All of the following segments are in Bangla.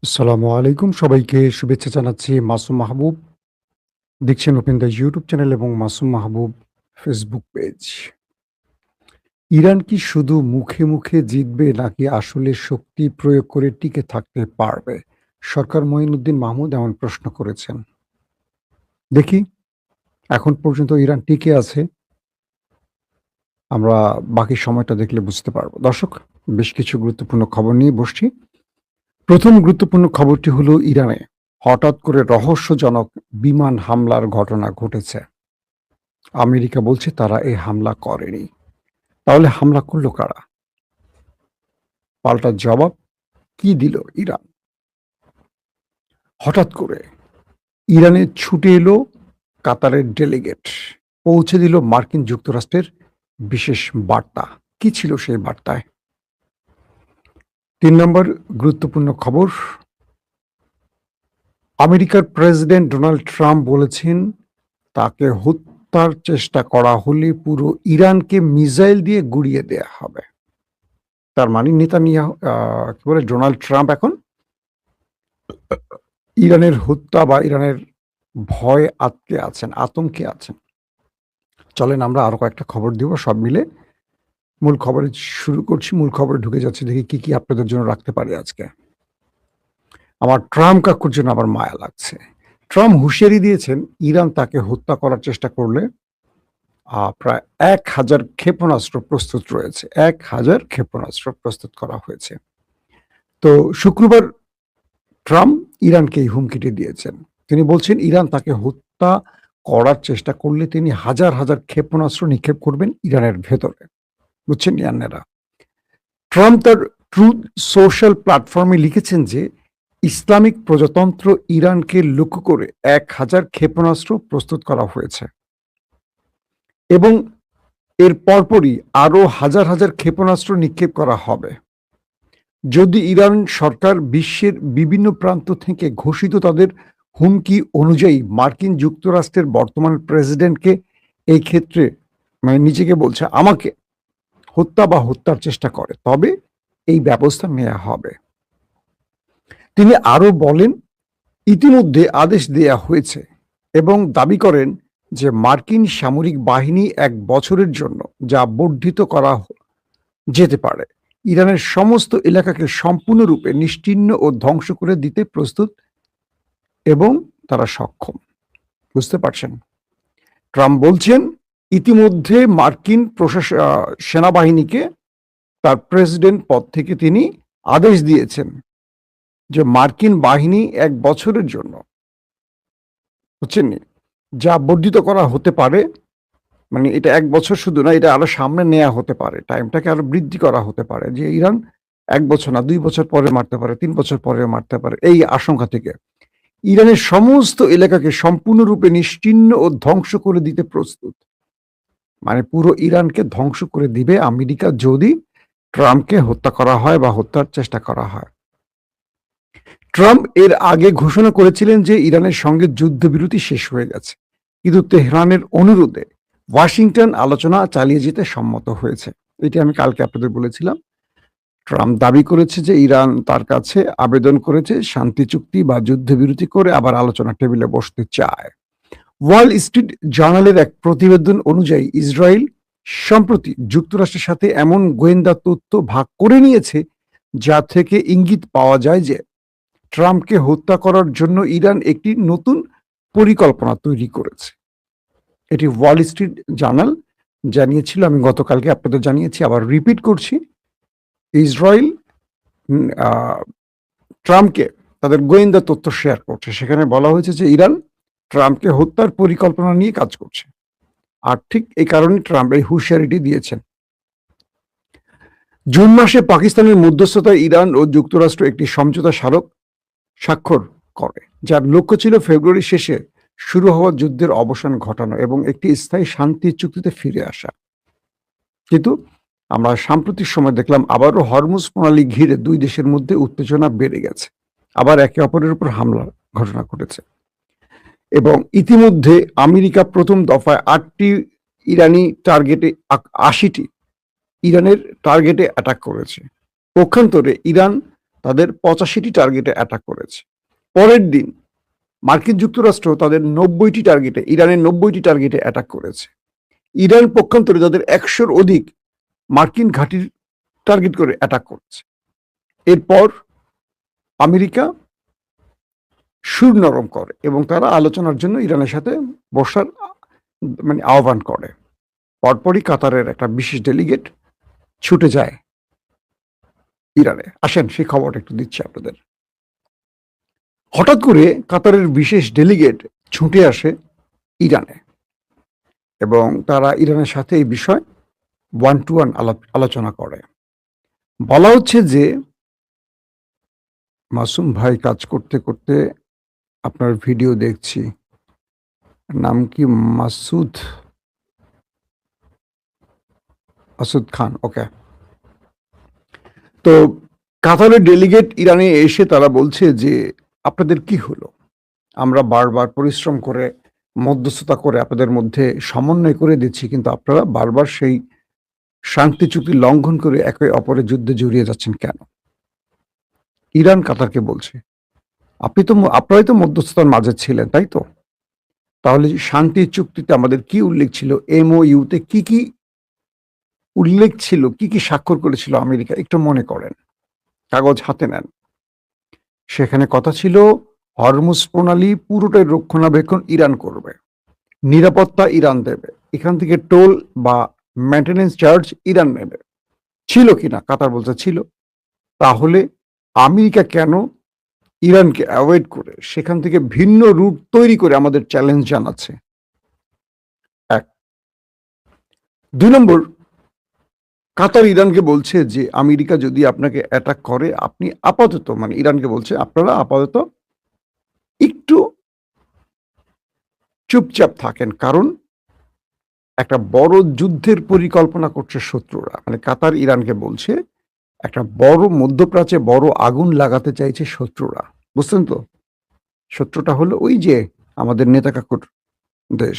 আসসালামু আলাইকুম। সবাইকে শুভেচ্ছা জানাচ্ছি। মাসুম মাহবুব। দেখছেন ওপেন দ্য ইউটিউব চ্যানেল এবং মাসুম মাহবুব ফেসবুক পেজ। ইরান কি শুধু মুখে, মুখে জিতবে নাকি আসলে শক্তি প্রয়োগ করে টিকে থাকতে পারবে? সরকার মঈনুদ্দিন মাহমুদ এমন প্রশ্ন করেছেন। দেখি এখন পর্যন্ত ইরান টিকে আছে। আমরা বাকি সময়টা দেখলে বুঝতে পারব। দর্শক, বেশ কিছু গুরুত্বপূর্ণ খবর নিয়ে বসছি। প্রথম গুরুত্বপূর্ণ খবরটি হলো ইরানে হঠাৎ করে রহস্যজনক বিমান হামলার ঘটনা ঘটেছে। আমেরিকা বলছে তারা এই হামলা করেনি। তাহলে হামলা করল কারা? পাল্টা জবাব কি দিল ইরান? হঠাৎ করে ইরানে ছুটে এলো কাতারের ডেলিগেট। পৌঁছে দিল মার্কিন যুক্তরাষ্ট্রের বিশেষ বার্তা। কি ছিল সেই বার্তায়? ৩ নম্বর গুরুত্বপূর্ণ খবর, আমেরিকার প্রেসিডেন্ট ডোনাল্ড ট্রাম্প বলেছেন তাকে হত্যার চেষ্টা করা হলে পুরো ইরানকে মিসাইল দিয়ে গুঁড়িয়ে দেয়া হবে। তার মানে নেতানিয়াহু কি বলে ডোনাল্ড ট্রাম্প এখন ইরানের হত্যা বা ইরানের ভয়ে আটকে আছেন, আতঙ্কে আছেন। চলেন আমরা আরো কয়েকটা খবর দিব সব মিলে। মূল খবরে শুরু করছি, মূল খবরে ঢুকে যাচ্ছি, দেখি কি আপনাদের জন্য রাখতে পারি আজকে। আমার ট্রাম্প কাকুর জন্য আবার মায়া লাগছে। ট্রাম্প হুঁশিয়ারি দিয়েছেন ইরান তাকে হত্যা করার চেষ্টা করলে প্রায় ১,০০০ ক্ষেপণাস্ত্র প্রস্তুত রয়েছে। ১,০০০ ক্ষেপণাস্ত্র প্রস্তুত করা হয়েছে। তো শুক্রবার ট্রাম্প ইরানকে এই হুমকিটি দিয়েছেন। তিনি বলছেন ইরান তাকে হত্যা করার চেষ্টা করলে তিনি হাজার, হাজার ক্ষেপণাস্ত্র নিক্ষেপ করবেন ইরানের ভেতরে। বুঝছেন ইয়ান্নেরা? ট্রাম্প তার ট্রুথ সোশ্যাল প্ল্যাটফর্মে লিখেছেন যে ইসলামিক প্রজাতন্ত্র ইরানকে লক্ষ্য করে ১,০০০ ক্ষেপণাস্ত্র প্রস্তুত করা হয়েছে এবং এর পরপরই আরো হাজার, হাজার ক্ষেপণাস্ত্র নিক্ষেপ করা হবে। যদি ইরান সরকার বিশ্বের বিভিন্ন প্রান্ত থেকে ঘোষিত তাদের হুমকি অনুযায়ী মার্কিন যুক্তরাষ্ট্রের বর্তমান প্রেসিডেন্টকে এই ক্ষেত্রে মানে নিজেকে বলছে আমাকে হত্যা বা হত্যার চেষ্টা করে, তবে এই ব্যবস্থা নেওয়া হবে। তিনি আরো বলেন ইতিমধ্যে আদেশ দেয়া হয়েছে এবং দাবি করেন যে মার্কিন সামরিক বাহিনী ১ বছরের জন্য যা বর্ধিত করা যেতে পারে ইরানের সমস্ত এলাকাকে সম্পূর্ণরূপে নিশ্চিহ্ন ও ধ্বংস করে দিতে প্রস্তুত এবং তারা সক্ষম। বুঝতে পারছেন? ট্রাম্প বলছেন ইতিমধ্যে মার্কিন সেনাবাহিনীকে তার প্রেসিডেন্ট পদ থেকে তিনি আদেশ দিয়েছেন যে মার্কিন বাহিনী ১ বছরের জন্য, বুঝছেন, যা বর্ধিত করা হতে পারে, মানে এটা ১ বছর শুধু না, এটা আরো সামনে নেওয়া হতে পারে, টাইমটাকে আরো বৃদ্ধি করা হতে পারে যে ইরান ১ বছর না ২ বছর পরে মারতে পারে, ৩ বছর পরে মারতে পারে। এই আশঙ্কা থেকে ইরানের সমস্ত এলাকাকে সম্পূর্ণরূপে নিশ্চিহ্ন ও ধ্বংস করে দিতে প্রস্তুত। মানে পুরো ইরানকে ধ্বংস করে দিবে আমেরিকা যদি ট্রাম্পকে হত্যা করা হয় বা হত্যার চেষ্টা করা হয়। ট্রাম্প এর আগে ঘোষণা করেছিলেন যে ইরানের সঙ্গে যুদ্ধবিরতি শেষ হয়ে গেছে, কিন্তু তেহরানের অনুরোধে ওয়াশিংটন আলোচনা চালিয়ে যেতে সম্মত হয়েছে। এটি আমি কালকে আপনাদের বলেছিলাম। ট্রাম্প দাবি করেছে যে ইরান তার কাছে আবেদন করেছে শান্তি চুক্তি বা যুদ্ধবিরতি করে আবার আলোচনা টেবিলে বসতে চায়। ওয়াল স্ট্রিট জার্নালের এক প্রতিবেদন অনুযায়ী ইসরায়েল সম্প্রতি যুক্তরাষ্ট্রের সাথে এমন গোয়েন্দা তথ্য ভাগ করে নিয়েছে যা থেকে ইঙ্গিত পাওয়া যায় যে ট্রাম্পকে হত্যা করার জন্য ইরান একটি নতুন পরিকল্পনা তৈরি করেছে। এটি ওয়াল স্ট্রিট জার্নাল জানিয়েছিল, আমি গতকালকে আপনাদের জানিয়েছি, আবার রিপিট করছি। ইসরায়েল ট্রাম্পকে তাদের গোয়েন্দা তথ্য শেয়ার করছে, সেখানে বলা হয়েছে যে ইরান ট্রাম্পকে হত্যার পরিকল্পনা নিয়ে কাজ করছে। আর ঠিক এই কারণে ট্রাম্প এই হুঁশিয়ারিটি দিয়েছেন। জুন মাসে পাকিস্তানের মধ্যস্থতায় ইরান ও যুক্তরাষ্ট্র একটি সমঝোতা স্বাক্ষর করে, যার লক্ষ্য ছিল ফেব্রুয়ারি শেষে শুরু হওয়া যুদ্ধের অবসান ঘটানো এবং একটি স্থায়ী শান্তি চুক্তিতে ফিরে আসা। কিন্তু আমরা সাম্প্রতিক সময় দেখলাম আবারও হরমুজ প্রণালী ঘিরে দুই দেশের মধ্যে উত্তেজনা বেড়ে গেছে, আবার একে অপরের উপর হামলার ঘটনা ঘটেছে এবং ইতিমধ্যে আমেরিকা প্রথম দফায় ৮টি ইরানি টার্গেটে ৮০টি ইরানের টার্গেটে অ্যাটাক করেছে। পক্ষান্তরে ইরান তাদের 85টি টার্গেটে অ্যাটাক করেছে। পরের দিন মার্কিন যুক্তরাষ্ট্র তাদের 90টি টার্গেটে, ইরানের 90টি টার্গেটে অ্যাটাক করেছে। ইরান পক্ষান্তরে তাদের 100-র অধিক মার্কিন ঘাঁটির টার্গেট করে অ্যাটাক করেছে। এরপর আমেরিকা সুর নরম করে এবং তারা আলোচনার জন্য ইরানের সাথে বসার আহ্বান করে। পরপরই কাতারের একটা বিশেষ ডেলিগেট ছুটে যায় ইরানে। আসেন সেই খবরটা একটু দিচ্ছি আপনাদের। হঠাৎ করে কাতারের বিশেষ ডেলিগেট ছুটে আসে ইরানে এবং তারা ইরানের সাথে এই বিষয় 1-to-1 আলোচনা করে। বলা হচ্ছে যে মাসুম ভাই কাজ করতে করতে আপনার ভিডিও দেখছি, নাম কি? মাসুদ খান, ওকে। তো কাতারের ডেলিগেট ইরানে এসে তারা বলছে যে আপনাদের কি হলো? আমরা বারবার পরিশ্রম করে মধ্যস্থতা করে আপনাদের মধ্যে সমন্বয় করে দিচ্ছি, কিন্তু আপনারা বারবার সেই শান্তি চুক্তি লঙ্ঘন করে একে অপরের যুদ্ধে জড়িয়ে যাচ্ছেন কেন? ইরান কাতারকে বলছে আপনারাই তো মধ্যস্থতার মাঝে ছিলেন, তাই তো? তাহলে শান্তি চুক্তিতে আমাদের কি উল্লেখ ছিল? MOU-তে কি কি উল্লেখ ছিল, কি কি স্বাক্ষর করেছিল আমেরিকা? একটু মনে করেন, কাগজ হাতে নেন। সেখানে কথা ছিল হরমুজ প্রণালী পুরোটাই রক্ষণাবেক্ষণ ইরান করবে, নিরাপত্তা ইরান দেবে, এখান থেকে টোল বা মেইনটেনেন্স চার্জ ইরান নেবে। ছিল কিনা? কাতার বলছে ছিল। তাহলে আমেরিকা কেন ইরানকে অ্যাভয়েড করে সেখান থেকে ভিন্ন রুট তৈরি করে আমাদের চ্যালেঞ্জ জানাচ্ছে? 1। 2 নম্বর, কাতার ইরানকে বলছে যে আমেরিকা যদি আপনাকে অ্যাটাক করে আপনি আপাতত, ইরানকে বলছে আপনারা আপাতত একটু চুপচাপ থাকেন, কারণ একটা বড় যুদ্ধের পরিকল্পনা করছে শত্রুরা। কাতার ইরানকে বলছে একটা বড় মধ্যপ্রাচ্যে বড় আগুন লাগাতে চাইছে শত্রুরা। বুঝছেন তো? শত্রুটা হলো ওই যে আমাদের নেতা কাকুর দেশ।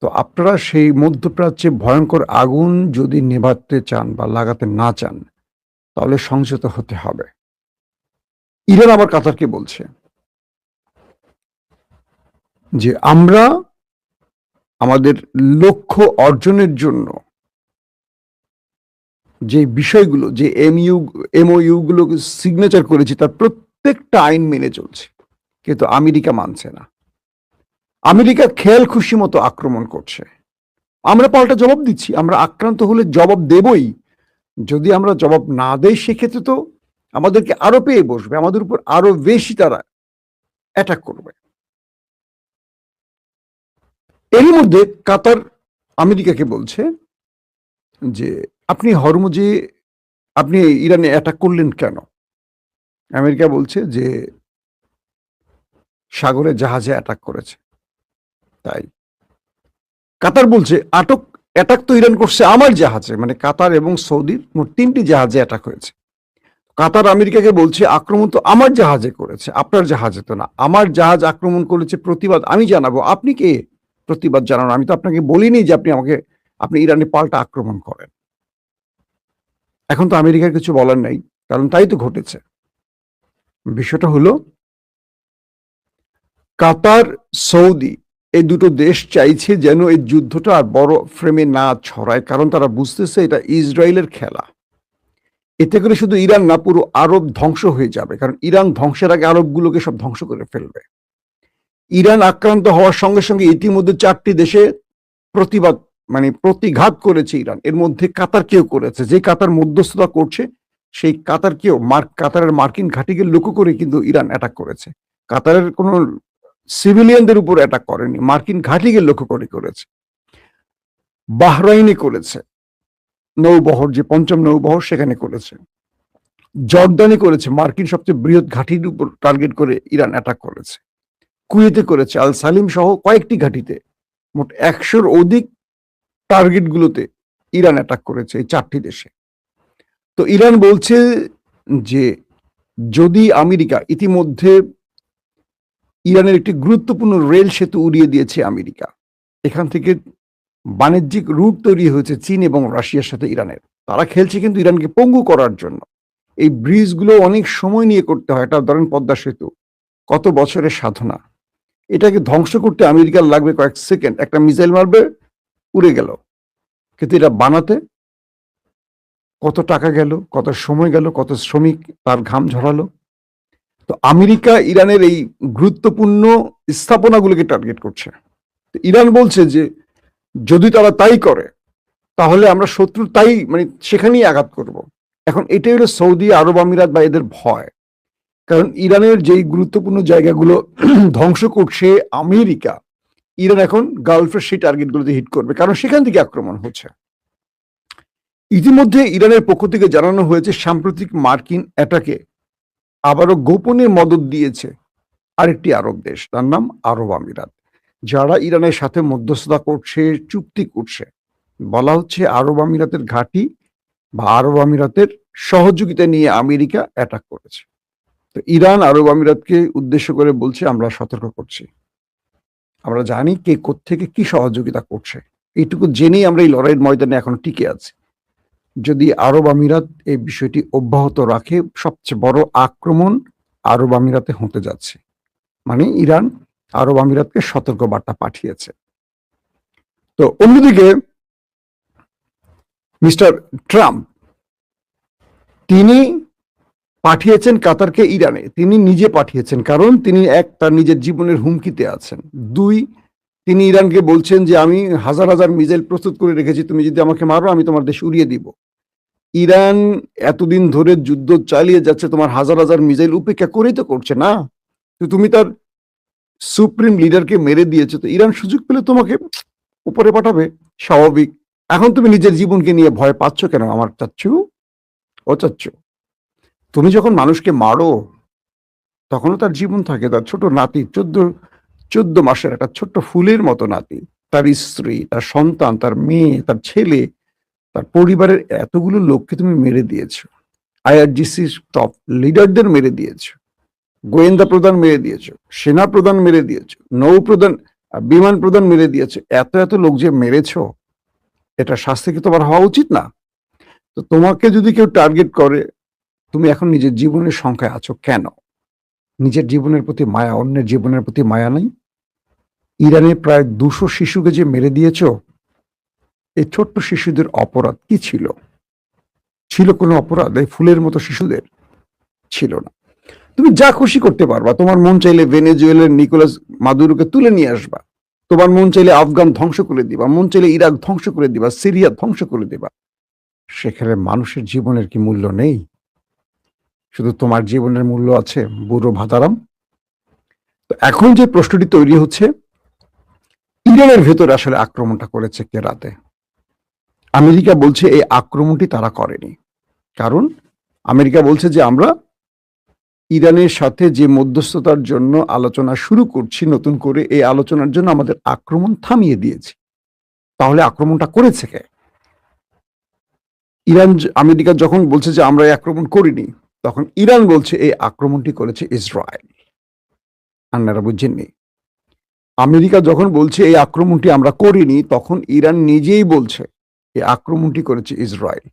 তো আপনারা সেই মধ্যপ্রাচ্যে ভয়ঙ্কর আগুন যদি নেভাতে চান বা লাগাতে না চান, তাহলে সংযত হতে হবে। ইরান আবার কাতারকে বলছে যে আমরা আমাদের লক্ষ্য অর্জনের জন্য যে বিষয়গুলো, যে MOU গুলো সিগনেচার করেছি তার প্রত্যেকটা আইন মেনে চলছে, কিন্তু আমেরিকা মানছে না। আমেরিকা খেয়াল খুশি মতো আক্রমণ করছে, আমরা পাল্টা জবাব দিচ্ছি। আমরা আক্রান্ত হলে জবাব দেবই। যদি আমরা জবাব না দেই সেক্ষেত্রে তো আমাদেরকে আরো পেয়ে বসবে, আমাদের উপর আরো বেশি তারা অ্যাটাক করবে। এরই মধ্যে কাতার আমেরিকাকে বলছে যে আপনি হরমুজে আপনি ইরানে অ্যাটাক করলেন কেন? আমেরিকা বলছে যে সাগরে জাহাজে অ্যাটাক করেছে তাই। কাতার বলছে অ্যাটাক তো ইরান করছে আমার জাহাজে, কাতার এবং সৌদির মোট 3টি জাহাজে অ্যাটাক হয়েছে। কাতার আমেরিকাকে বলছে আক্রমণ তো আমার জাহাজে করেছে, আপনার জাহাজে তো না। আমার জাহাজ আক্রমণ করেছে, প্রতিবাদ আমি জানাবো। আপনি কে প্রতিবাদ জানানো? আমি তো আপনাকে বলিনি যে আপনি ইরানে পাল্টা আক্রমণ করেন। এখন তো আমেরিকার কিছু বলার নাই, কারণ তাই তো ঘটেছে। বিষয়টা হলো কাতার, সৌদি এই দুটো দেশ চাইছে যেন এই যুদ্ধটা আর বড় ফ্রেমে না ছড়ায়, কারণ তারা বুঝতেছে এটা ইসরায়েলের খেলা। এতে করে শুধু ইরান না, পুরো আরব ধ্বংস হয়ে যাবে, কারণ ইরান ধ্বংসের আগে আরবগুলোকে সব ধ্বংস করে ফেলবে। ইরান আক্রান্ত হওয়ার সঙ্গে সঙ্গে ইতিমধ্যে 4টি দেশে প্রতিঘাত করেছে ইরান। এর মধ্যে কাতারকেও করেছে। যে কাতার মধ্যস্থতা করছে সেই কাতারের মার্কিন ঘাঁটিকে লক্ষ্য করে কিন্তু ইরান অ্যাটাক করেছে। কাতারের কোনো সিভিলিয়ানদের উপর অ্যাটাক করেনি, মার্কিন ঘাঁটিকে লক্ষ্য করে করেছে। বাহরাইনে করেছে, নৌবহর, যে 5ম নৌবহর সেখানে করেছে। জর্দানে করেছে, মার্কিন সবচেয়ে বৃহৎ ঘাঁটির উপর টার্গেট করে ইরান অ্যাটাক করেছে। কুয়েতে করেছে, আল সালিম সহ কয়েকটি ঘাঁটিতে মোট 100-র অধিক টার্গেটগুলোতে ইরান অ্যাটাক করেছে এই 4টি দেশে। তো ইরান বলছে যে যদি আমেরিকা, ইতিমধ্যে ইরানের একটি গুরুত্বপূর্ণ রেল সেতু উড়িয়ে দিয়েছে আমেরিকা, এখান থেকে বাণিজ্যিক রুট তৈরি হয়েছে চীন এবং রাশিয়ার সাথে ইরানের। তারা খেলছে কিন্তু ইরানকে পঙ্গু করার জন্য। এই ব্রিজগুলো অনেক সময় নিয়ে করতে হয়। এটা ধরেন পদ্মা সেতু, কত বছরের সাধনা। এটাকে ধ্বংস করতে আমেরিকার লাগবে কয়েক সেকেন্ড, একটা মিসাইল মারবে, উড়ে গেল। কিন্তু এটা বানাতে কত টাকা গেল, কত সময় গেল, কত শ্রমিক তার ঘাম ঝরালো। তো আমেরিকা ইরানের এই গুরুত্বপূর্ণ স্থাপনাগুলোকে টার্গেট করছে। ইরান বলছে যে যদি তারা তাই করে তাহলে আমরা শত্রু তাই মানে সেখানেই আঘাত করব। এখন এটাই হলো সৌদি আরব আমিরাত বা এদের ভয়, কারণ ইরানের যেই গুরুত্বপূর্ণ জায়গাগুলো ধ্বংস করছে আমেরিকা, ইরান এখন গালফের সেই টার্গেটগুলোতে হিট করবে, কারণ সেখান থেকে আক্রমণ হচ্ছে। ইতিমধ্যে ইরানের পক্ষ থেকে জানানো হয়েছে সাম্প্রতিক মার্কিন অ্যাটাকে আবারও গোপনে মদত দিয়েছে আরেকটি আরব দেশ, তার নাম আরব আমিরাত, যারা ইরানের সাথে মধ্যস্থতা করছে, চুক্তি করছে। বলা হচ্ছে আরব আমিরাতের ঘাঁটি বা আরব আমিরাতের সহযোগিতা নিয়ে আমেরিকা অ্যাটাক করেছে। তো ইরান আরব আমিরাতকে উদ্দেশ্য করে বলছে আমরা সতর্ক করছি, আমরা জানি কে কোত্থেকে কি সহযোগিতা করছে। এইটুকু জেনেই আমরা এই লড়াইয়ের ময়দানে এখনো টিকে আছি। যদি আরব আমিরাত এই বিষয়টি অব্যাহত রাখে, সবচেয়ে বড় আক্রমণ আরব আমিরাতে হতে যাচ্ছে। মানে ইরান আরব আমিরাতকে সতর্ক বার্তা পাঠিয়েছে। তো অন্যদিকে মিস্টার ট্রাম্প তিনি পাঠিয়েছেন কাতারকে ইরানে, তিনি নিজে পাঠিয়েছেন, কারণ তিনি এক তার নিজের জীবনের হুমকিতে আছেন। দুই, তিনি ইরানকে বলছেন যে আমি হাজার হাজার মিসাইল প্রস্তুত করে রেখেছি, তুমি যদি আমাকে মারো আমি তোমার দেশ উড়িয়ে দিব। ইরান এতদিন ধরে যুদ্ধ চালিয়ে যাচ্ছে, তোমার হাজার হাজার মিসাইল উপেক্ষা করেই তো করছে না। তো তুমি তার সুপ্রিম লিডারকে মেরে দিয়েছো, তো ইরান সুযোগ পেলে তোমাকে উপরে পাঠাবে, স্বাভাবিক। এখন তুমি নিজের জীবনকে নিয়ে ভয় পাচ্ছ কেন আমার চাচ্ছু ও চাচ্ছু? তুমি যখন মানুষকে মারো তখনও তার জীবন থাকে, তার ছোট নাতি, 14 মাসের একটা ছোট্ট ফুলের মতো নাতি, তার স্ত্রী, তার সন্তান, তার মেয়ে, তার ছেলে, তার পরিবারের এতগুলো লোককে তুমি মেরে দিয়েছো। আইআরজিসির টপ লিডারদের মেরে দিয়েছো, গোয়েন্দা প্রধান মেরে দিয়েছো, সেনা প্রধান মেরে দিয়েছো, নৌ প্রধান, বিমান প্রধান মেরে দিয়েছো। এত এত লোক যে মেরেছো, এটা শাস্তি কি তোমার হওয়া উচিত না? তো তোমাকে যদি কেউ টার্গেট করে, তুমি এখন নিজের জীবনের সংখ্যায় আছো কেন? নিজের জীবনের প্রতি মায়া, অন্যের জীবনের প্রতি মায়া নেই? ইরানে প্রায় 200 শিশুকে যে মেরে দিয়েছ, এই ছোট্ট শিশুদের অপরাধ কি ছিল? ছিল কোনো অপরাধ এই ফুলের মতো শিশুদের? ছিল না। তুমি যা খুশি করতে পারবা, তোমার মন চাইলে ভেনেজুয়েলার নিকোলাস মাদুরোকে তুলে নিয়ে আসবা, তোমার মন চাইলে আফগান ধ্বংস করে দিবা, মন চাইলে ইরাক ধ্বংস করে দিবা, সিরিয়া ধ্বংস করে দিবা। সেখানে মানুষের জীবনের কি মূল্য নেই? শুধু তোমার জীবনের মূল্য আছে, বুড়ো ভাতারাম। তো এখন যে প্রশ্নটি তৈরি হচ্ছে, ইরানের ভেতরে আসলে আক্রমণটা করেছে কে রাতে? আমেরিকা বলছে এই আক্রমণটি তারা করেনি, কারণ আমেরিকা বলছে যে আমরা ইরানের সাথে যে মধ্যস্থতার জন্য আলোচনা শুরু করছি নতুন করে, এই আলোচনার জন্য আমাদের আক্রমণ থামিয়ে দিয়েছি। তাহলে আক্রমণটা করেছে কে? ইরান আমেরিকা যখন বলছে যে আমরা এই আক্রমণ করিনি, তখন ইরান বলছে এই আক্রমণটি করেছে ইসরায়েল। আপনারা বুঝছেননি? আমেরিকা যখন বলছে এই আক্রমণটি আমরা করিনি, তখন ইরান নিজেই বলছে এই আক্রমণটি করেছে ইসরায়েল।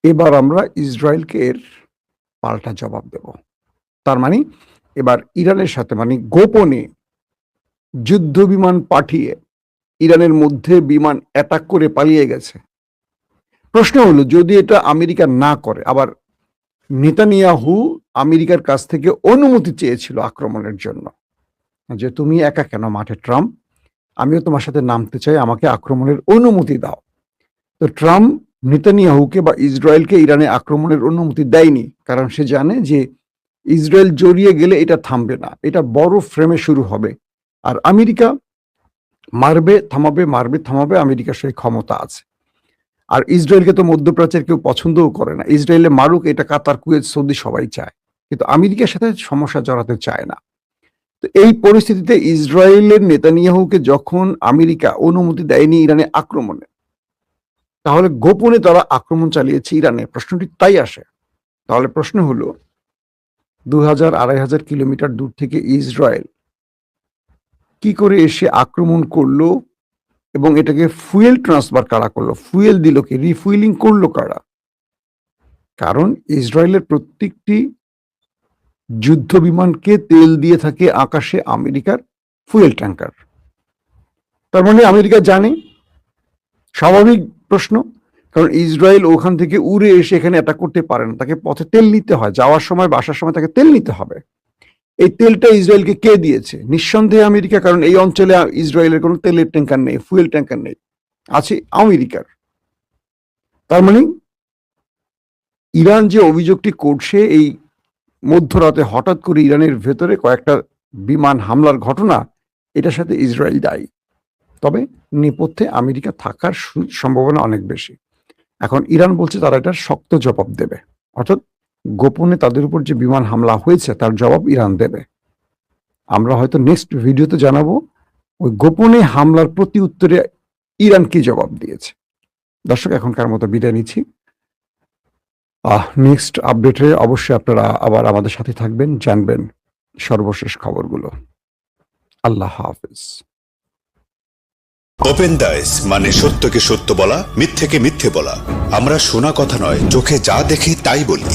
এবার আমরা ইসরায়েলকে এর পাল্টা জবাব দেব। তার মানে এবার ইরানের সাথে মানে গোপনে যুদ্ধ বিমান পাঠিয়ে ইরানের মধ্যে বিমান অ্যাটাক করে পালিয়ে গেছে। প্রশ্ন হলো, যদি এটা আমেরিকা না করে, আবার নেতানিয়াহু আমেরিকার কাছ থেকে অনুমতি চেয়েছিল আক্রমণের জন্য, যে তুমি একা কেন মাঠে ট্রাম্প, আমিও তোমার সাথে নামতে চাই, আমাকে আক্রমণের অনুমতি দাও। তো ট্রাম্প নেতানিয়াহুকে বা ইসরায়েলকে ইরানে আক্রমণের অনুমতি দেয়নি, কারণ সে জানে যে ইসরায়েল জড়িয়ে গেলে এটা থামবে না, এটা বড় ফ্রেমে শুরু হবে। আর আমেরিকা মারবে থামাবে, মারবে থামাবে, আমেরিকার সেই ক্ষমতা আছে। আর ইসরায়েলকে তো মধ্যপ্রাচ্যের কেউ পছন্দও করে না। ইসরায়েলে মারুক, এটা কাতার, কুয়েত, সৌদি সবাই চায়, কিন্তু আমেরিকার সাথে সমস্যা জড়াতে চায় না। তো এই পরিস্থিতিতে ইসরায়েলের নেতানিয়াহুকে যখন আমেরিকা অনুমতি দেয়নি ইরানে আক্রমণে, তাহলে গোপনে তারা আক্রমণ চালিয়েছে ইরানে, প্রশ্নটি তাই আসে। তাহলে প্রশ্ন হলো, 2000-2500 কিলোমিটার দূর থেকে ইসরায়েল কি করে এসে আক্রমণ করলো, এবং এটাকে ফুয়েল ট্রান্সফার কারা করলো, ফুয়েল দিল কি, রিফুয়েলিং করলো কারা? কারণ ইসরায়েলের প্রত্যেকটি যুদ্ধ বিমানকে তেল দিয়ে থাকে আকাশে আমেরিকার ফুয়েল ট্যাঙ্কার। তার মানে আমেরিকা জানে, স্বাভাবিক প্রশ্ন, কারণ ইসরায়েল ওখান থেকে উড়ে এসে এখানে অ্যাটাক করতে পারে না, তাকে পথে তেল নিতে হয়, যাওয়ার সময় বাসার সময় তাকে তেল নিতে হবে। এই তেলটা ইসরায়েলকে কে দিয়েছে? নিঃসন্দেহে আমেরিকা, কারণ এই অঞ্চলে ইসরায়েলের কোনো তেলের ট্যাঙ্কার নেই, ফুয়েল ট্যাঙ্কার নেই, আছে আমেরিকার। তার মানে ইরান যে অভিযোগটি করছে, এই মধ্যরাতে হঠাৎ করে ইরানের ভেতরে কয়েকটা বিমান হামলার ঘটনা, এটার সাথে ইসরায়েল দায়ী। তবে নেপথ্যে আমেরিকা থাকার সম্ভাবনা অনেক বেশি। এখন ইরান বলছে তারা এটার শক্ত জবাব দেবে, অর্থাৎ গোপনে তাদের উপর যে বিমান হামলা হয়েছে তার জবাব ইরান দেবে। আমরা হয়তো নেক্সট ভিডিওতে জানাবো ওই গোপনে হামলার প্রতি উত্তরে ইরান কি জবাব দিয়েছে। দর্শক, এখনকার মতো বিদায় নিচ্ছি। নেক্সট আপডেটে অবশ্যই আপনারা আবার আমাদের সাথে থাকবেন, জানবেন সর্বশেষ খবরগুলো। আল্লাহ হাফেজ। ওপেন দাইস মানে সত্যকে সত্য বলা, মিথ্যেকে মিথ্যে বলা। আমরা শোনা কথা নয়, চোখে যা দেখি তাই বলি।